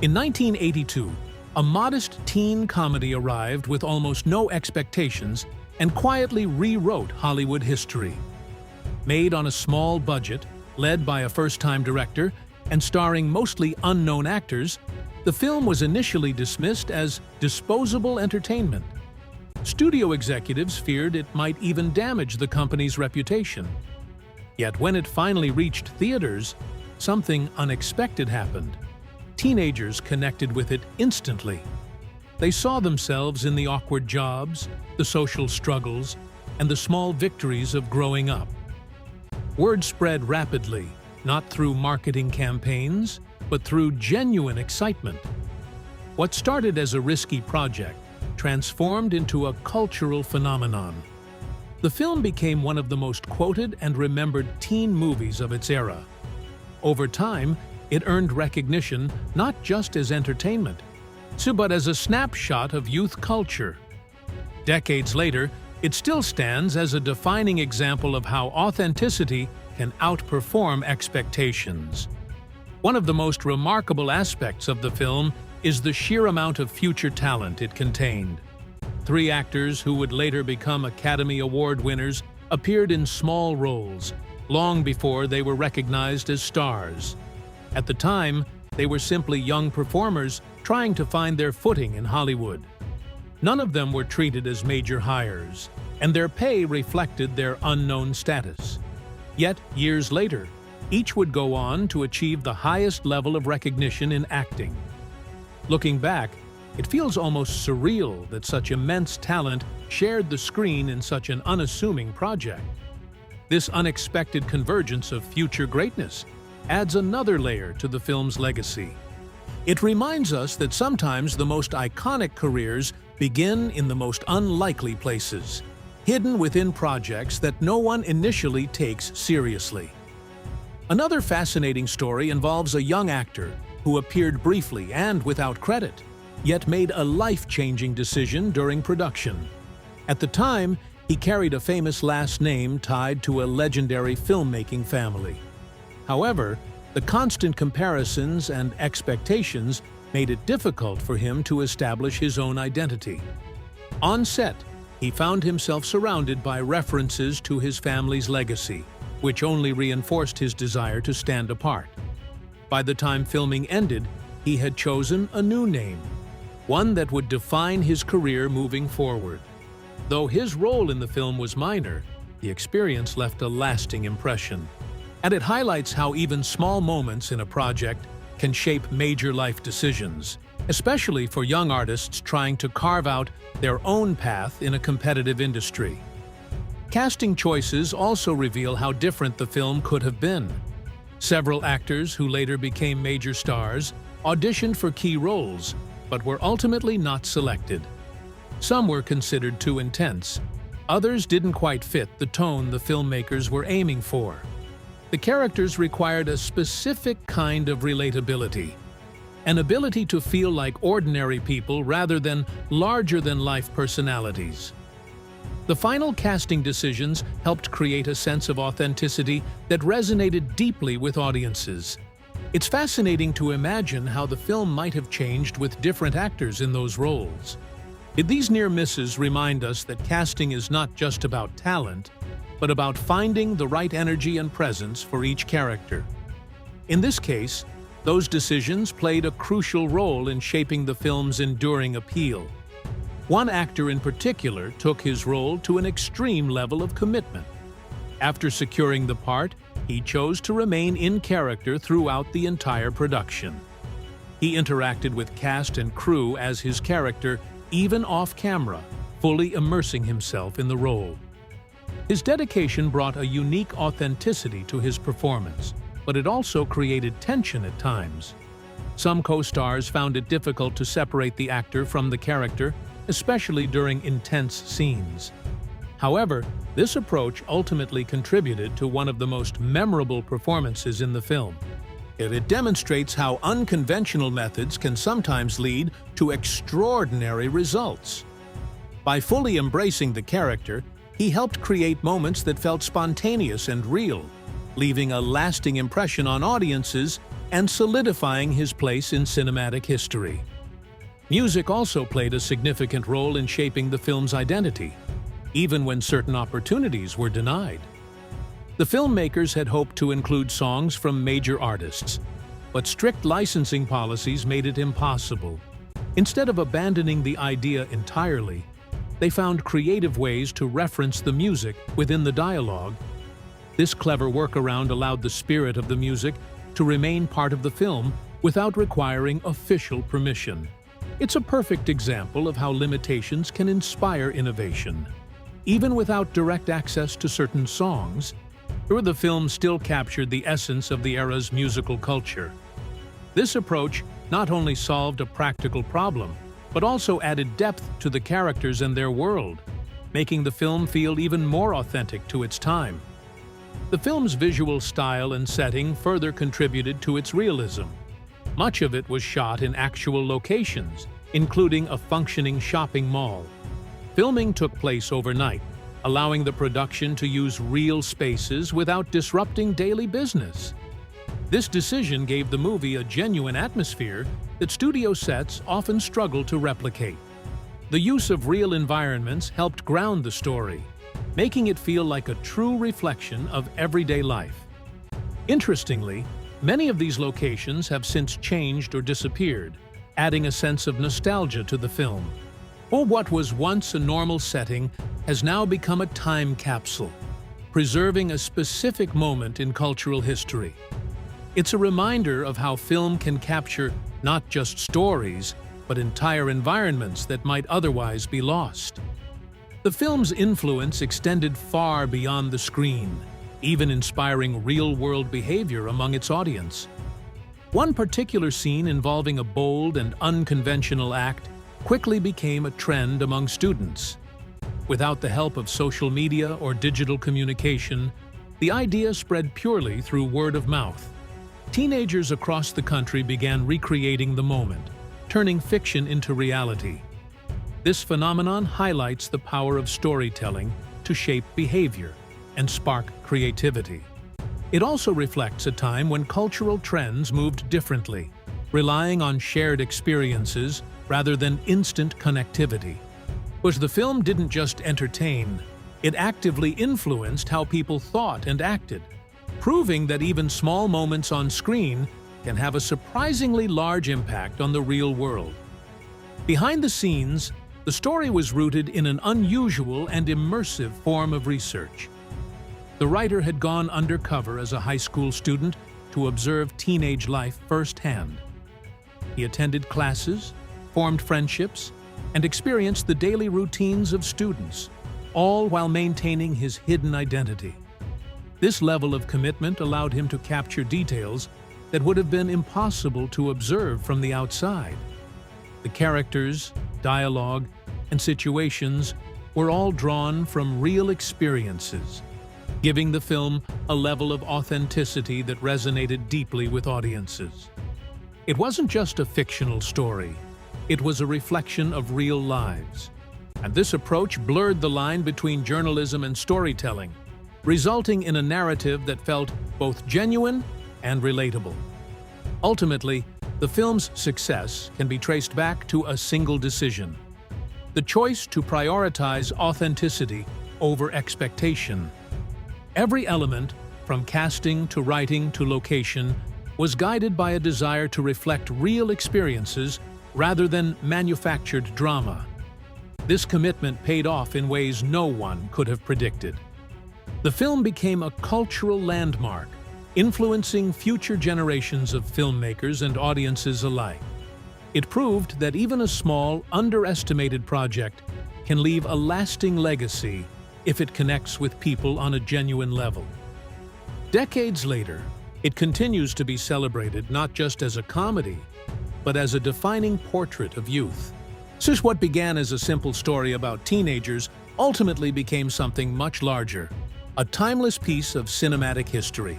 In 1982, a modest teen comedy arrived with almost no expectations and quietly rewrote Hollywood history. Made on a small budget, led by a first-time director, and starring mostly unknown actors, the film was initially dismissed as disposable entertainment. Studio executives feared it might even damage the company's reputation. Yet when it finally reached theaters, something unexpected happened. Teenagers connected with it instantly. They saw themselves in the awkward jobs, the social struggles, and the small victories of growing up. Word spread rapidly, not through marketing campaigns, but through genuine excitement. What started as a risky project transformed into a cultural phenomenon. The film became one of the most quoted and remembered teen movies of its era. Over time, it earned recognition not just as entertainment, but as a snapshot of youth culture. Decades later, it still stands as a defining example of how authenticity can outperform expectations. One of the most remarkable aspects of the film is the sheer amount of future talent it contained. 3 actors who would later become Academy Award winners appeared in small roles, long before they were recognized as stars. At the time, they were simply young performers trying to find their footing in Hollywood. None of them were treated as major hires, and their pay reflected their unknown status. Yet, years later, each would go on to achieve the highest level of recognition in acting. Looking back, it feels almost surreal that such immense talent shared the screen in such an unassuming project. This unexpected convergence of future greatness adds another layer to the film's legacy. It reminds us that sometimes the most iconic careers begin in the most unlikely places, hidden within projects that no one initially takes seriously. Another fascinating story involves a young actor who appeared briefly and without credit, yet made a life-changing decision during production. At the time, he carried a famous last name tied to a legendary filmmaking family. However, the constant comparisons and expectations made it difficult for him to establish his own identity. On set, he found himself surrounded by references to his family's legacy, which only reinforced his desire to stand apart. By the time filming ended, he had chosen a new name, one that would define his career moving forward. Though his role in the film was minor, the experience left a lasting impression. And it highlights how even small moments in a project can shape major life decisions, especially for young artists trying to carve out their own path in a competitive industry. Casting choices also reveal how different the film could have been. Several actors who later became major stars auditioned for key roles, but were ultimately not selected. Some were considered too intense. Others didn't quite fit the tone the filmmakers were aiming for. The characters required a specific kind of relatability, an ability to feel like ordinary people rather than larger-than-life personalities. The final casting decisions helped create a sense of authenticity that resonated deeply with audiences. It's fascinating to imagine how the film might have changed with different actors in those roles. These near misses remind us that casting is not just about talent, but about finding the right energy and presence for each character. In this case, those decisions played a crucial role in shaping the film's enduring appeal. One actor in particular took his role to an extreme level of commitment. After securing the part, he chose to remain in character throughout the entire production. He interacted with cast and crew as his character, even off-camera, fully immersing himself in the role. His dedication brought a unique authenticity to his performance, but it also created tension at times. Some co-stars found it difficult to separate the actor from the character, especially during intense scenes. However, this approach ultimately contributed to one of the most memorable performances in the film. It demonstrates how unconventional methods can sometimes lead to extraordinary results. By fully embracing the character, he helped create moments that felt spontaneous and real, leaving a lasting impression on audiences and solidifying his place in cinematic history. Music also played a significant role in shaping the film's identity, even when certain opportunities were denied. The filmmakers had hoped to include songs from major artists, but strict licensing policies made it impossible. Instead of abandoning the idea entirely, they found creative ways to reference the music within the dialogue. This clever workaround allowed the spirit of the music to remain part of the film without requiring official permission. It's a perfect example of how limitations can inspire innovation. Even without direct access to certain songs, the film still captured the essence of the era's musical culture. This approach not only solved a practical problem, but also added depth to the characters and their world, making the film feel even more authentic to its time. The film's visual style and setting further contributed to its realism. Much of it was shot in actual locations, including a functioning shopping mall. Filming took place overnight, allowing the production to use real spaces without disrupting daily business. This decision gave the movie a genuine atmosphere that studio sets often struggle to replicate. The use of real environments helped ground the story, making it feel like a true reflection of everyday life. Interestingly, many of these locations have since changed or disappeared, adding a sense of nostalgia to the film. Or what was once a normal setting has now become a time capsule, preserving a specific moment in cultural history. It's a reminder of how film can capture not just stories, but entire environments that might otherwise be lost. The film's influence extended far beyond the screen, even inspiring real-world behavior among its audience. One particular scene involving a bold and unconventional act quickly became a trend among students. Without the help of social media or digital communication, the idea spread purely through word of mouth. Teenagers across the country began recreating the moment, turning fiction into reality. This phenomenon highlights the power of storytelling to shape behavior and spark creativity. It also reflects a time when cultural trends moved differently, relying on shared experiences rather than instant connectivity. But the film didn't just entertain, it actively influenced how people thought and acted, proving that even small moments on screen can have a surprisingly large impact on the real world. Behind the scenes, the story was rooted in an unusual and immersive form of research. The writer had gone undercover as a high school student to observe teenage life firsthand. He attended classes, formed friendships, and experienced the daily routines of students, all while maintaining his hidden identity. This level of commitment allowed him to capture details that would have been impossible to observe from the outside. The characters, dialogue, and situations were all drawn from real experiences, giving the film a level of authenticity that resonated deeply with audiences. It wasn't just a fictional story, it was a reflection of real lives. And this approach blurred the line between journalism and storytelling, resulting in a narrative that felt both genuine and relatable. Ultimately, the film's success can be traced back to a single decision: the choice to prioritize authenticity over expectation. Every element, from casting to writing to location, was guided by a desire to reflect real experiences rather than manufactured drama. This commitment paid off in ways no one could have predicted. The film became a cultural landmark, influencing future generations of filmmakers and audiences alike. It proved that even a small, underestimated project can leave a lasting legacy if it connects with people on a genuine level. Decades later, it continues to be celebrated not just as a comedy, but as a defining portrait of youth. Since what began as a simple story about teenagers ultimately became something much larger, a timeless piece of cinematic history.